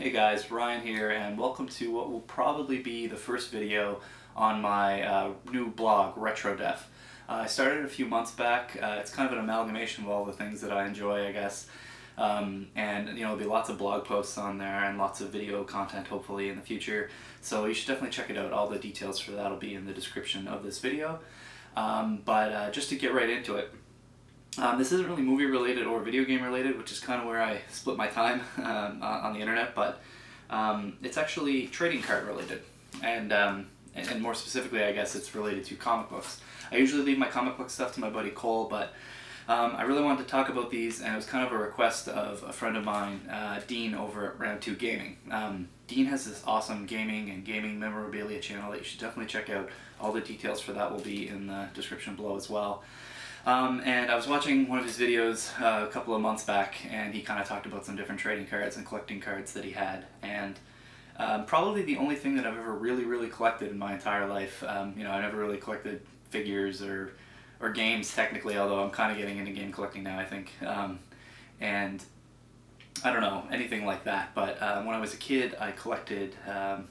Hey guys, Ryan here, and welcome to what will probably be the first video on my new blog, RetroDef. I started it a few months back. It's kind of an amalgamation of all the things that I enjoy, I guess. And you know, there'll be lots of blog posts on there and lots of video content hopefully in the future. So you should definitely check it out. All the details for that will be in the description of this video. But just to get right into it. This isn't really movie related or video game related, which is kind of where I split my time on the internet, but it's actually trading card related, and more specifically I guess it's related to comic books. I usually leave my comic book stuff to my buddy Cole, but I really wanted to talk about these, and it was kind of a request of a friend of mine, Dean over at Round 2 Gaming. Dean has this awesome gaming memorabilia channel that you should definitely check out. All the details for that will be in the description below as well. And I was watching one of his videos a couple of months back, and he kind of talked about some different trading cards and collecting cards that he had. And probably the only thing that I've ever really collected in my entire life. You know, I never really collected figures or games technically, although I'm kind of getting into game collecting now, I think. And I don't know, anything like that. But when I was a kid, I collected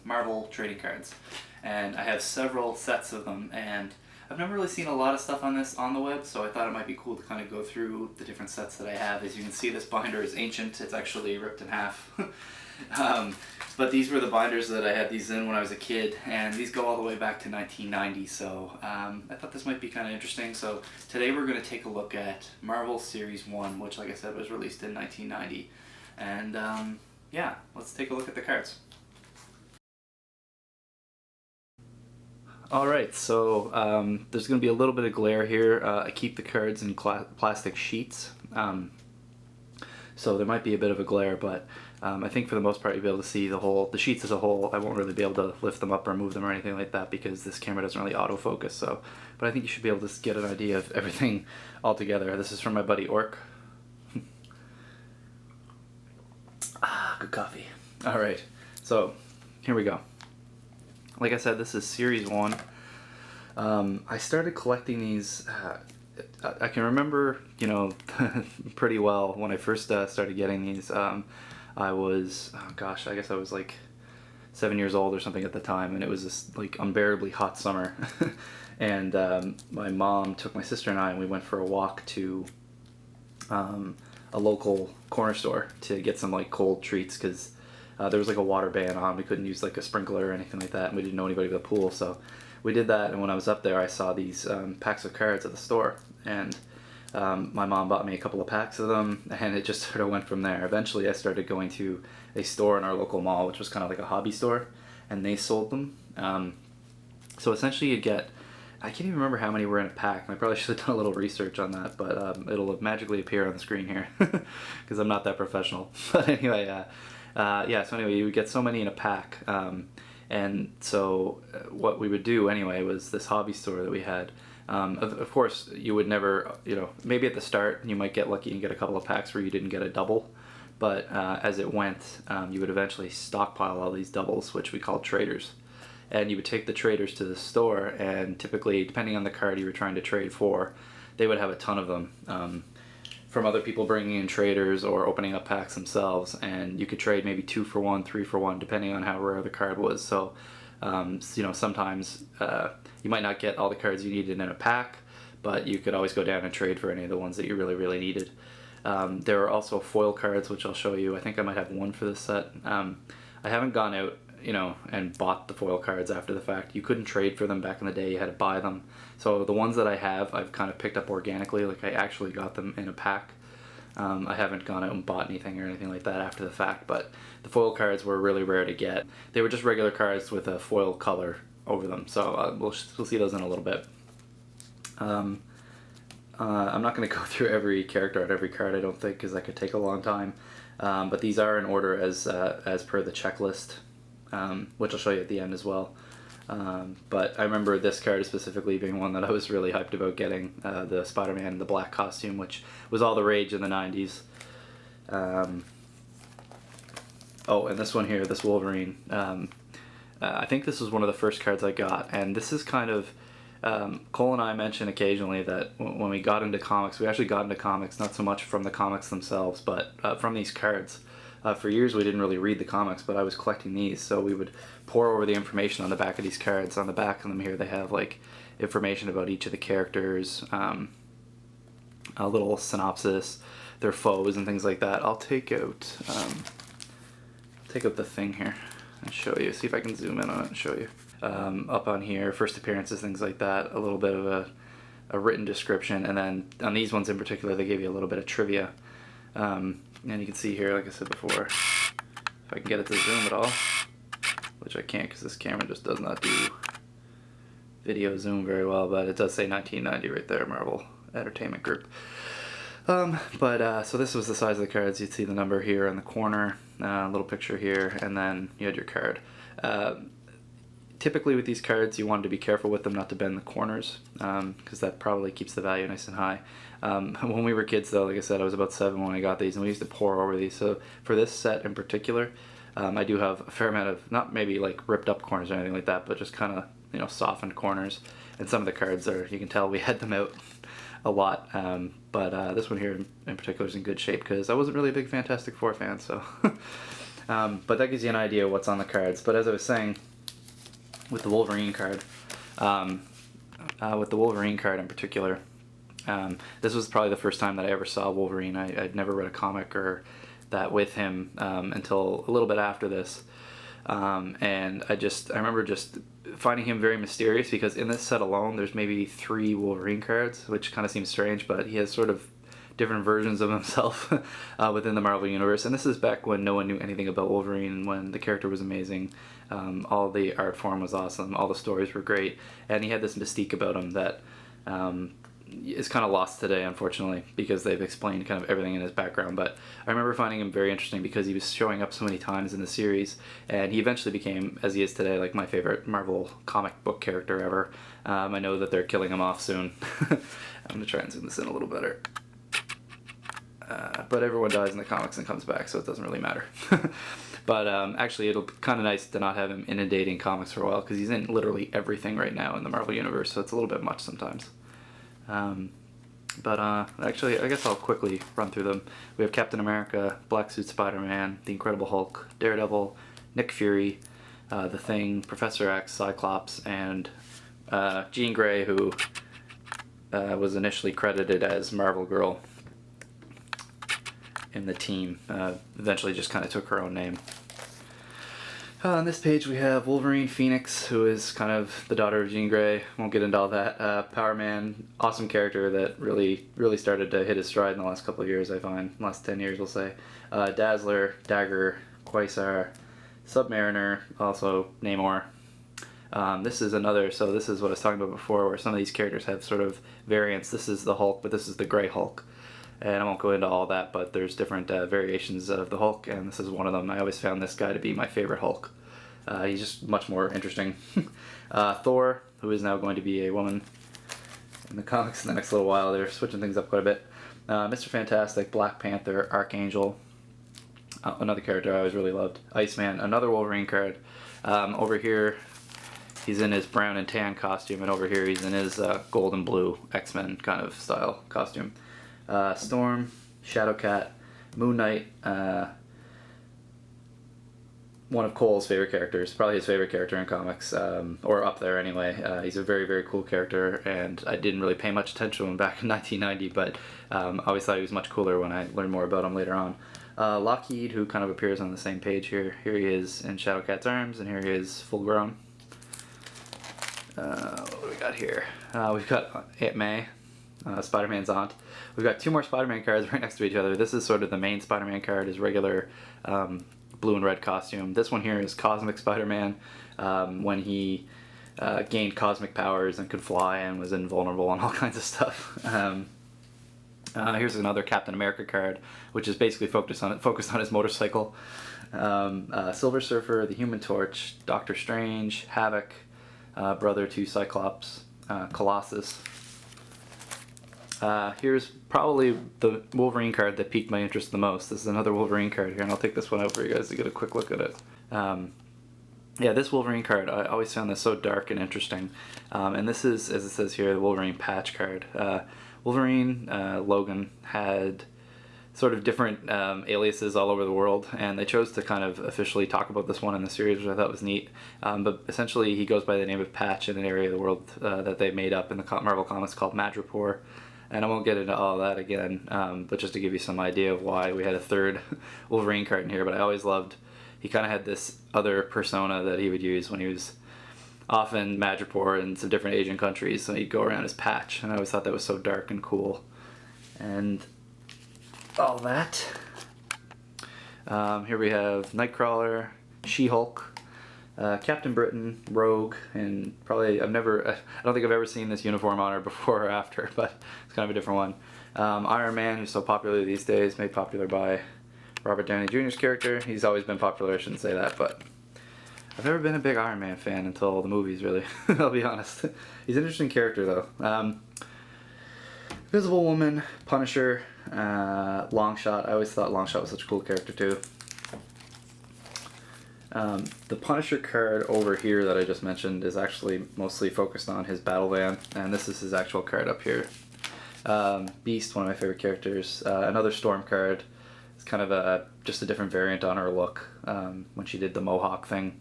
Marvel trading cards. And I have several sets of them, and I've never really seen a lot of stuff on this on the web, so I thought it might be cool to kind of go through the different sets that I have. As you can see, this binder is ancient. It's actually ripped in half. But these were the binders that I had these in when I was a kid, and these go all the way back to 1990, so I thought this might be kind of interesting. So today we're going to take a look at Marvel Series 1, which, like I said, was released in 1990. And yeah, let's take a look at the cards. Alright, so there's going to be a little bit of glare here. I keep the cards in plastic sheets, so there might be a bit of a glare, but I think for the most part you'll be able to see the sheets as a whole. I won't really be able to lift them up or move them or anything like that because this camera doesn't really autofocus, so, but I think you should be able to get an idea of everything all together. This is from my buddy Orc. Good coffee. Alright, so here we go. Like I said, this is Series 1. I started collecting these, I can remember, you know, pretty well when I first started getting these. I was, oh gosh, I guess I was like 7 years old or something at the time, and it was this like unbearably hot summer. And my mom took my sister and I, and we went for a walk to a local corner store to get some like cold treats, because there was like a water ban on. We couldn't use like a sprinkler or anything like that, and we didn't know anybody with a pool, so we did that. And when I was up there, I saw these packs of cards at the store, and my mom bought me a couple of packs of them, and it just sort of went from there. Eventually I started going to a store in our local mall, which was kind of like a hobby store, and they sold them. So essentially you'd get, I can't even remember how many were in a pack, and I probably should have done a little research on that, but it'll magically appear on the screen here because I'm not that professional. But anyway, yeah, so anyway, you would get so many in a pack, and so what we would do anyway was this hobby store that we had. Of course, you would never, you know, maybe at the start you might get lucky and get a couple of packs where you didn't get a double, but as it went, you would eventually stockpile all these doubles, which we called traders. And you would take the traders to the store, and typically, depending on the card you were trying to trade for, they would have a ton of them. From other people bringing in traders or opening up packs themselves, and you could trade maybe 2 for 1, 3 for 1, depending on how rare the card was. So, you know, sometimes you might not get all the cards you needed in a pack, but you could always go down and trade for any of the ones that you really needed. There are also foil cards, which I'll show you. I think I might have one for this set. I haven't gone out, you know, and bought the foil cards after the fact. You couldn't trade for them back in the day, you had to buy them. So the ones that I have, I've kind of picked up organically, like I actually got them in a pack. I haven't gone out and bought anything or anything like that after the fact, but the foil cards were really rare to get. They were just regular cards with a foil color over them, so we'll see those in a little bit. I'm not going to go through every character on every card, I don't think, because that could take a long time. But these are in order as per the checklist, which I'll show you at the end as well. But I remember this card specifically being one that I was really hyped about getting, the Spider-Man in the black costume, which was all the rage in the 90s. Oh, and this one here, this Wolverine, I think this was one of the first cards I got, and this is kind of, Cole and I mention occasionally that when we got into comics, we actually got into comics not so much from the comics themselves, but from these cards. For years we didn't really read the comics, but I was collecting these, so we would pour over the information on the back of these cards. On the back of them here they have like information about each of the characters, a little synopsis, their foes and things like that. I'll take out the thing here and show you. See if I can zoom in on it and show you. Up on here, first appearances, things like that, a little bit of a written description, and then on these ones in particular they gave you a little bit of trivia. And you can see here, like I said before, if I can get it to zoom at all, which I can't because this camera just does not do video zoom very well, but it does say 1990 right there, Marvel Entertainment Group. So this was the size of the cards. You'd see the number here in the corner, little picture here, and then you had your card. Typically with these cards you wanted to be careful with them not to bend the corners, because that probably keeps the value nice and high. When we were kids though, like I saad, I was about 7 when I got these, and we used to pour over these. So for this set in particular, I do have a fair amount of, not maybe like ripped up corners or anything like that, but just kind of, you know, softened corners. And some of the cards are, you can tell we had them out a lot. But this one here in particular is in good shape because I wasn't really a big Fantastic Four fan, so. But that gives you an idea of what's on the cards. But as I was saying, with the Wolverine card, in particular, this was probably the first time that I ever saw Wolverine. I'd never read a comic or that with him until a little bit after this. And I remember just finding him very mysterious, because in this set alone there's maybe 3 Wolverine cards, which kind of seems strange, but he has sort of different versions of himself within the Marvel Universe. And this is back when no one knew anything about Wolverine, and when the character was amazing. All the art form was awesome, all the stories were great, and he had this mystique about him that is kind of lost today, unfortunately, because they've explained kind of everything in his background. But I remember finding him very interesting because he was showing up so many times in the series, and he eventually became, as he is today, like my favorite Marvel comic book character ever. I know that they're killing him off soon. I'm going to try and zoom this in a little better. But everyone dies in the comics and comes back, so it doesn't really matter. But actually it'll be kind of nice to not have him inundating comics for a while, because he's in literally everything right now in the Marvel Universe, so it's a little bit much sometimes. Actually, I guess I'll quickly run through them. We have Captain America, Black Suit Spider-Man, The Incredible Hulk, Daredevil, Nick Fury, The Thing, Professor X, Cyclops, and Jean Grey, who was initially credited as Marvel Girl in the team. Eventually just kind of took her own name. On this page we have Wolverine Phoenix, who is kind of the daughter of Jean Grey. Won't get into all that. Power Man, awesome character that really started to hit his stride in the last couple of years, I find. Last 10 years, we'll say. Dazzler, Dagger, Quasar, Submariner, also Namor. This is another, so this is what I was talking about before, where some of these characters have sort of variants. This is the Hulk, but this is the Grey Hulk. And I won't go into all that, but there's different variations of the Hulk, and this is one of them. I always found this guy to be my favorite Hulk. He's just much more interesting. Thor, who is now going to be a woman in the comics in the next little while. They're switching things up quite a bit. Mr. Fantastic, Black Panther, Archangel, another character I always really loved. Iceman, another Wolverine card. Over here, he's in his brown and tan costume, and over here he's in his gold and blue X-Men kind of style costume. Storm, Shadowcat, Moon Knight, one of Cole's favorite characters, probably his favorite character in comics, or up there anyway. He's a very cool character, and I didn't really pay much attention to him back in 1990, but I always thought he was much cooler when I learned more about him later on. Lockheed, who kind of appears on the same page here. Here he is in Shadowcat's arms, and here he is full grown. What do we got here? We've got Aunt May, Spider-Man's aunt. We've got 2 more Spider-Man cards right next to each other. This is sort of the main Spider-Man card, his regular blue and red costume. This one here is Cosmic Spider-Man, when he gained cosmic powers and could fly and was invulnerable and all kinds of stuff. Here's another Captain America card, which is basically focused on his motorcycle. Silver Surfer, the Human Torch, Doctor Strange, Havoc, brother to Cyclops, Colossus. Here's probably the Wolverine card that piqued my interest the most. This is another Wolverine card here, and I'll take this one out for you guys to get a quick look at it. Yeah, this Wolverine card, I always found this so dark and interesting. And this is, as it says here, the Wolverine patch card. Wolverine Logan had sort of different aliases all over the world, and they chose to kind of officially talk about this one in the series, which I thought was neat. But essentially, he goes by the name of Patch in an area of the world that they made up in the Marvel Comics called Madripoor. And I won't get into all that again, but just to give you some idea of why we had a third Wolverine card in here. But I always loved, he kind of had this other persona that he would use when he was off in Madripoor in some different Asian countries. So he'd go around as Patch, and I always thought that was so dark and cool. And all that. Here we have Nightcrawler, She-Hulk, Captain Britain, Rogue, and probably I don't think I've ever seen this uniform on her before or after, but it's kind of a different one. Iron Man, who's so popular these days, made popular by Robert Downey Jr.'s character. He's always been popular, I shouldn't say that, but I've never been a big Iron Man fan until the movies, really. I'll be honest. He's an interesting character, though. Invisible Woman, Punisher, Longshot. I always thought Longshot was such a cool character, too. The Punisher card over here that I just mentioned is actually mostly focused on his battle van, and this is his actual card up here. Beast, one of my favorite characters. Another Storm card. It's kind of just a different variant on her look when she did the Mohawk thing.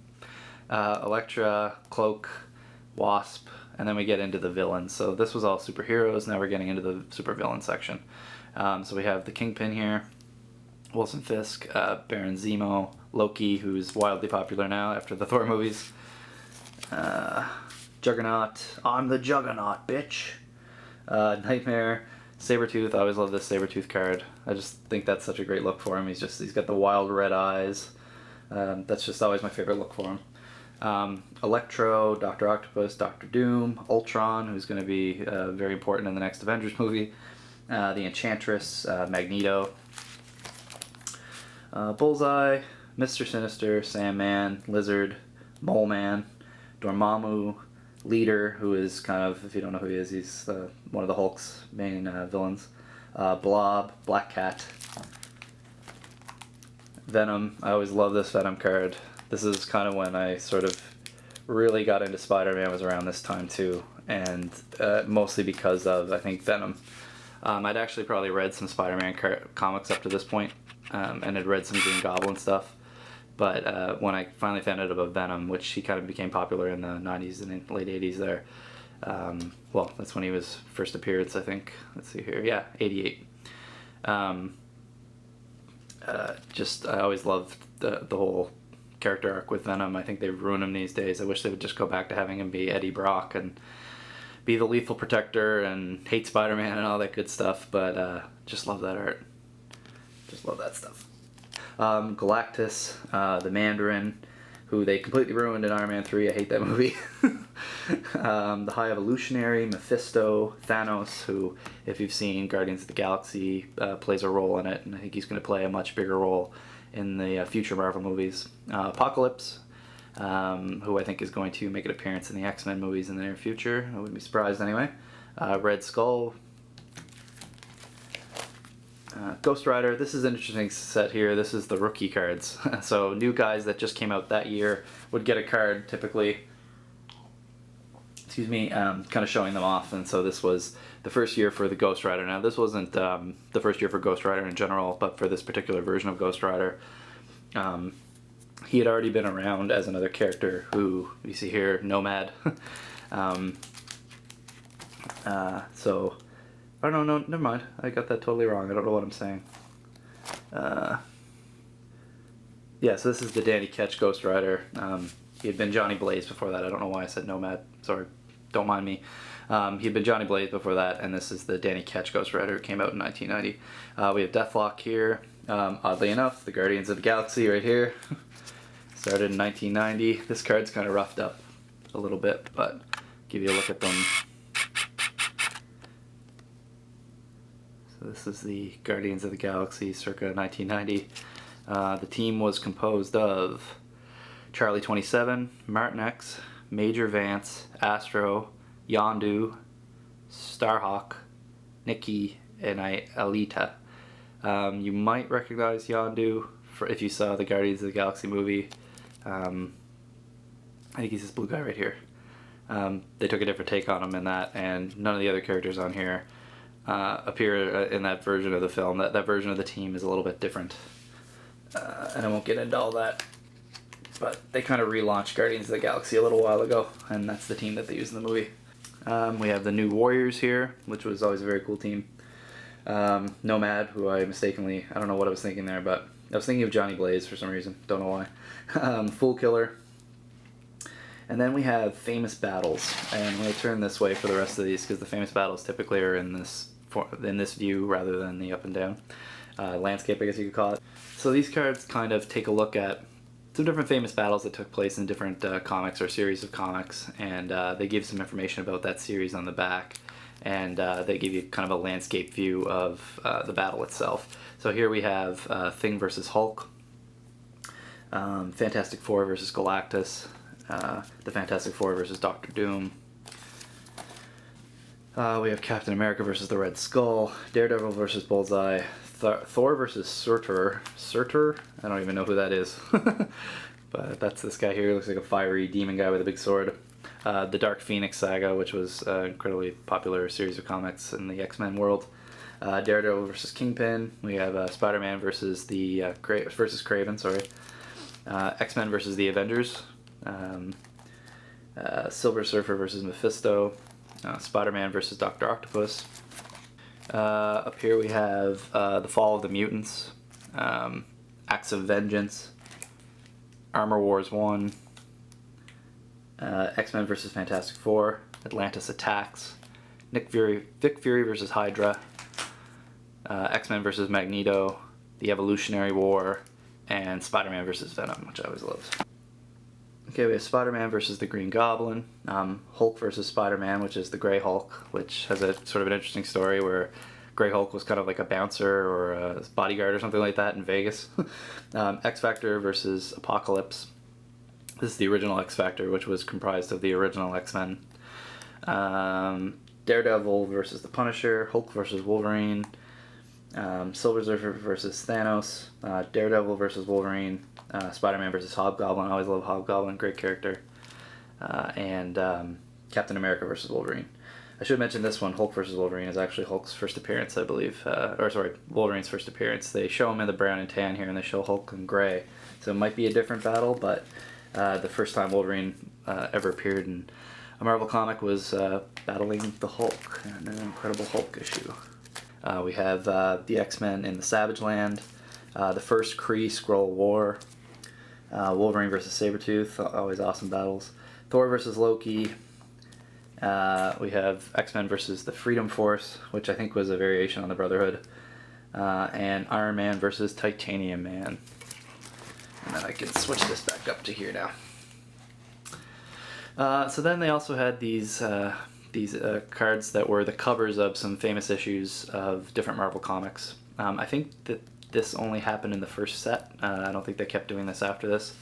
Elektra, Cloak, Wasp, and then we get into the villains. So this was all superheroes, now we're getting into the supervillain section. So we have the Kingpin here, Wilson Fisk, Baron Zemo, Loki, who's wildly popular now after the Thor movies, Juggernaut, I'm the Juggernaut, bitch, Nightmare, Sabretooth. I always love this Sabretooth card. I just think that's such a great look for him. He's got the wild red eyes. That's just always my favorite look for him. Electro, Dr. Octopus, Dr. Doom, Ultron, who's going to be very important in the next Avengers movie, the Enchantress, Magneto, Bullseye, Mr. Sinister, Sandman, Lizard, Mole Man, Dormammu, Leader, who is kind of, if you don't know who he is, he's one of the Hulk's main villains, Blob, Black Cat, Venom. I always love this Venom card. This is kind of when I sort of really got into Spider-Man, was around this time too, and mostly because of, I think, Venom. I'd actually probably read some Spider-Man comics up to this point, and had read some Green Goblin stuff, but when I finally found out about Venom, which he kind of became popular in the 90s and late 80s there, well, that's when he was first appearance, I think. Let's see here, yeah, 88. I always loved the whole character arc with Venom. I think they've ruined him these days. I wish they would just go back to having him be Eddie Brock and be the Lethal Protector and hate Spider-Man and all that good stuff, but just love that art. Just love that stuff. Galactus, the Mandarin, who they completely ruined in Iron Man 3. I hate that movie. The High Evolutionary, Mephisto, Thanos, who, if you've seen Guardians of the Galaxy, plays a role in it, and I think he's going to play a much bigger role in the future Marvel movies. Apocalypse, who I think is going to make an appearance in the X-Men movies in the near future. I wouldn't be surprised anyway. Red Skull. Ghost Rider. This is an interesting set here. This is the rookie cards. So new guys that just came out that year would get a card typically. Excuse me, kind of showing them off, and so this was the first year for the Ghost Rider. Now this wasn't the first year for Ghost Rider in general, but for this particular version of Ghost Rider, he had already been around as another character who you see here, Nomad. So I don't know, no, never mind. I got that totally wrong. I don't know what I'm saying. Yeah, so this is the Danny Ketch Ghost Rider. He had been Johnny Blaze before that. I don't know why I said Nomad. Sorry, don't mind me. He had been Johnny Blaze before that, and this is the Danny Ketch Ghost Rider who came out in 1990. We have Deathlok here. Oddly enough, the Guardians of the Galaxy right here. Started in 1990. This card's kind of roughed up a little bit, but give you a look at them. So this is the Guardians of the Galaxy circa 1990. The team was composed of Charlie 27, Martin X, Major Vance, Astro, Yondu, Starhawk, Nikki, and Alita. You might recognize Yondu if you saw the Guardians of the Galaxy movie. I think he's this blue guy right here. They took a different take on him in that, and none of the other characters on here appear in that version of the film. That version of the team is a little bit different. And I won't get into all that. But they kind of relaunched Guardians of the Galaxy a little while ago, and that's the team that they use in the movie. We have the New Warriors here, which was always a very cool team. Nomad, who I don't know what I was thinking there, but I was thinking of Johnny Blaze for some reason. Don't know why. Fool Killer. And then we have famous battles, and I'm going to turn this way for the rest of these because the famous battles typically are in this view rather than the up and down landscape, I guess you could call it. So these cards kind of take a look at some different famous battles that took place in different comics or series of comics, and they give some information about that series on the back, and they give you kind of a landscape view of the battle itself. So here we have Thing versus Hulk, Fantastic Four versus Galactus, the Fantastic Four versus Doctor Doom. We have Captain America versus the Red Skull, Daredevil versus Bullseye, Thor versus Surtur. I don't even know who that is. But that's this guy here. He looks like a fiery demon guy with a big sword. The Dark Phoenix saga, which was an incredibly popular series of comics in the X-Men world. Daredevil versus Kingpin. We have Spider-Man versus Kraven. X-Men versus the Avengers. Silver Surfer versus Mephisto. Spider-Man versus Dr. Octopus. Up here we have The Fall of the Mutants, Acts of Vengeance, Armor Wars 1, X-Men versus Fantastic Four, Atlantis Attacks, Nick Fury versus Hydra, X-Men versus Magneto, The Evolutionary War, and Spider-Man versus Venom, which I always loved. Okay, we have Spider-Man versus the Green Goblin, Hulk versus Spider-Man, which is the Grey Hulk, which has a sort of an interesting story where Grey Hulk was kind of like a bouncer or a bodyguard or something like that in Vegas. X-Factor versus Apocalypse. This is the original X-Factor, which was comprised of the original X-Men. Daredevil versus the Punisher, Hulk versus Wolverine, Silver Surfer versus Thanos, Daredevil versus Wolverine, Spider-Man versus Hobgoblin. I always love Hobgoblin, great character. And Captain America versus Wolverine. I should mention this one, Hulk versus Wolverine, is actually Hulk's first appearance, I believe. Wolverine's first appearance. They show him in the brown and tan here, and they show Hulk in gray. So it might be a different battle, but the first time Wolverine ever appeared in a Marvel comic was battling the Hulk in an Incredible Hulk issue. We have the X-Men in the Savage Land, the first Kree-Skrull War, Wolverine versus Sabretooth, always awesome battles, Thor versus Loki. We have X-Men versus the Freedom Force, which I think was a variation on the Brotherhood, and Iron Man versus Titanium Man. And then I can switch this back up to here now. So then they also had these cards that were the covers of some famous issues of different Marvel comics. I think that this only happened in the first set. I don't think they kept doing this after this.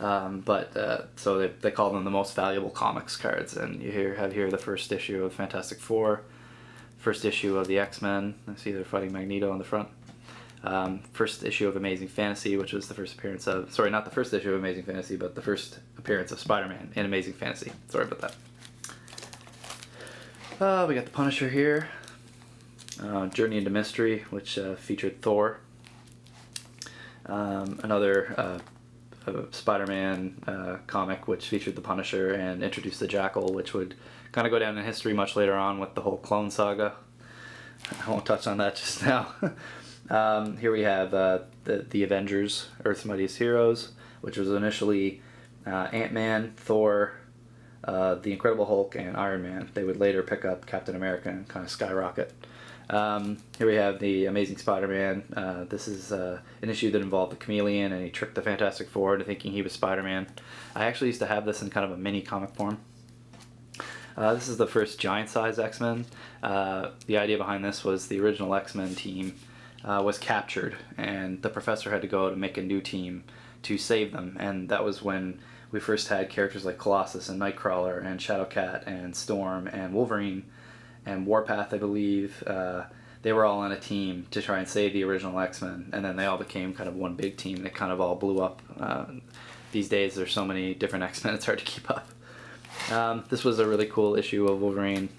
So they call them the most valuable comics cards, and you have here the first issue of Fantastic Four, first issue of the X-Men. I see they're fighting Magneto on the front. First issue of Amazing Fantasy, which was the first appearance of, sorry, not the first issue of Amazing Fantasy, but the first appearance of Spider-Man in Amazing Fantasy. Sorry about that. We got the Punisher here. Journey into Mystery, which featured Thor. Another Spider-Man comic which featured the Punisher and introduced the Jackal, which would kind of go down in history much later on with the whole clone saga. I won't touch on that just now. Here we have the Avengers, Earth's Mightiest Heroes, which was initially Ant-Man, Thor, the Incredible Hulk, and Iron Man. They would later pick up Captain America and kind of skyrocket. Here we have the Amazing Spider-Man. This is an issue that involved the Chameleon, and he tricked the Fantastic Four into thinking he was Spider-Man. I actually used to have this in kind of a mini comic form. This is the first giant-size X-Men. The idea behind this was the original X-Men team was captured, and the Professor had to go to make a new team to save them, and that was when we first had characters like Colossus and Nightcrawler and Shadowcat and Storm and Wolverine and Warpath, I believe. They were all on a team to try and save the original X-Men, and then they all became kind of one big team that kind of all blew up. These days there's so many different X-Men, it's hard to keep up. This was a really cool issue of Wolverine.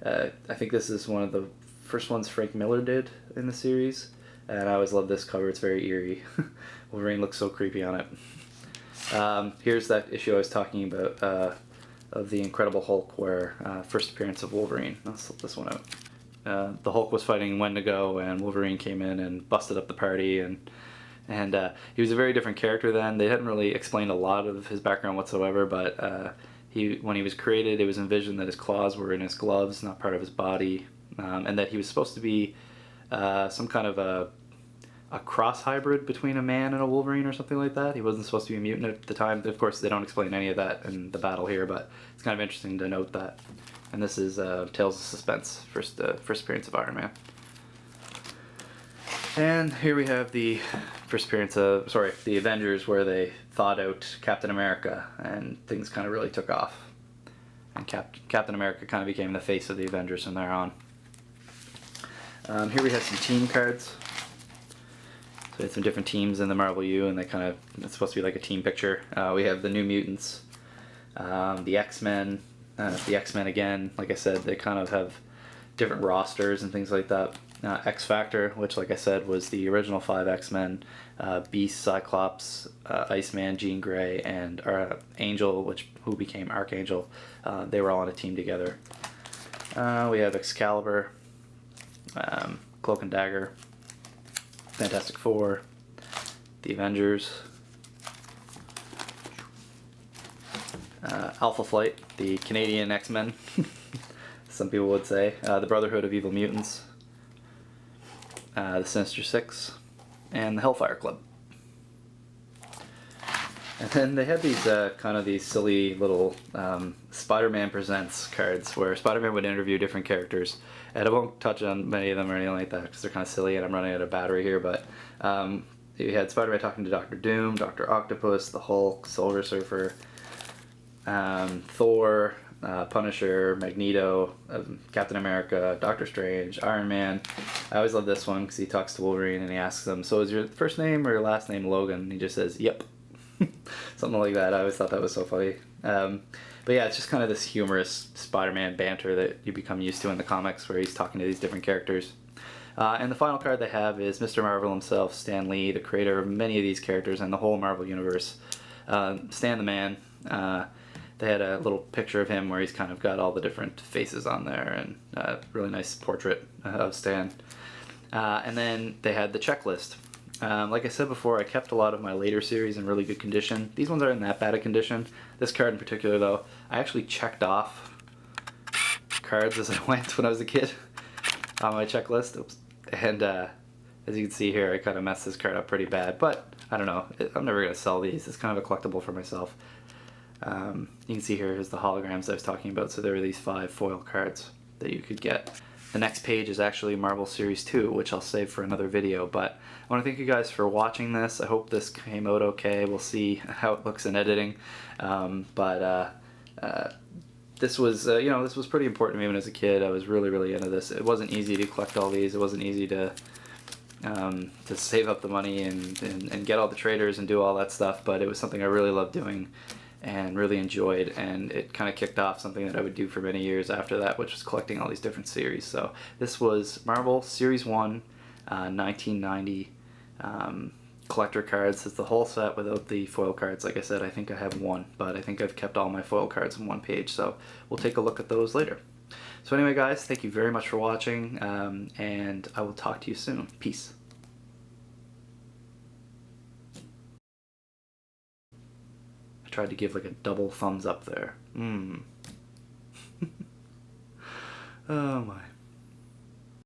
I think this is one of the first ones Frank Miller did in the series, and I always love this cover. It's very eerie. Wolverine looks so creepy on it. Here's that issue I was talking about of the Incredible Hulk, where first appearance of Wolverine. Let's flip this one out. The Hulk was fighting Wendigo, and Wolverine came in and busted up the party, and he was a very different character then. They hadn't really explained a lot of his background whatsoever, but when he was created, it was envisioned that his claws were in his gloves, not part of his body, and that he was supposed to be some kind of a cross hybrid between a man and a Wolverine or something like that. He wasn't supposed to be a mutant at the time. Of course, they don't explain any of that in the battle here, but it's kind of interesting to note that. And this is Tales of Suspense, first appearance of Iron Man. And here we have the first appearance of, the Avengers, where they thawed out Captain America, and things kind of really took off. And Captain America kind of became the face of the Avengers from there on. Here we have some team cards. So we had some different teams in the Marvel U, and it's supposed to be like a team picture. We have the New Mutants, the X-Men, the X-Men again. Like I said, they kind of have different rosters and things like that. X-Factor, which like I said was the original 5 X-Men, Beast, Cyclops, Iceman, Jean Grey, and Angel, who became Archangel. They were all on a team together. We have Excalibur, Cloak and Dagger, Fantastic Four, the Avengers, Alpha Flight, the Canadian X-Men, some people would say, the Brotherhood of Evil Mutants, the Sinister Six, and the Hellfire Club. And then they had these silly little Spider-Man Presents cards where Spider-Man would interview different characters. And I won't touch on many of them or anything like that because they're kind of silly and I'm running out of battery here. But you had Spider-Man talking to Doctor Doom, Dr. Octopus, the Hulk, Silver Surfer, Thor, Punisher, Magneto, Captain America, Doctor Strange, Iron Man. I always love this one because he talks to Wolverine and he asks him, "So is your first name or your last name Logan?" And he just says, "Yep." Something like that. I always thought that was so funny. But yeah, it's just kind of this humorous Spider-Man banter that you become used to in the comics where he's talking to these different characters. And the final card they have is Mr. Marvel himself, Stan Lee, the creator of many of these characters and the whole Marvel Universe. Stan the Man. They had a little picture of him where he's kind of got all the different faces on there, and a really nice portrait of Stan. And then they had the checklist. Like I said before, I kept a lot of my later series in really good condition. These ones aren't in that bad a condition. This card in particular, though, I actually checked off cards as I went when I was a kid on my checklist. Oops. And as you can see here, I kind of messed this card up pretty bad. But I don't know. I'm never going to sell these. It's kind of a collectible for myself. You can see here is the holograms I was talking about. So there are these 5 foil cards that you could get. The next page is actually Marvel Series 2, which I'll save for another video. But I want to thank you guys for watching this. I hope this came out okay. We'll see how it looks in editing. This was, this was pretty important to me when I was a kid. I was really, really into this. It wasn't easy to collect all these. It wasn't easy to save up the money and get all the traders and do all that stuff. But it was something I really loved doing and really enjoyed, and it kind of kicked off something that I would do for many years after that, which was collecting all these different series. So this was Marvel Series 1, 1990 collector cards. It's the whole set without the foil cards. Like I said, I think I have one, but I think I've kept all my foil cards in one page, so we'll take a look at those later. So anyway, guys, thank you very much for watching, and I will talk to you soon. Peace. Tried to give like a double thumbs up there. Oh my.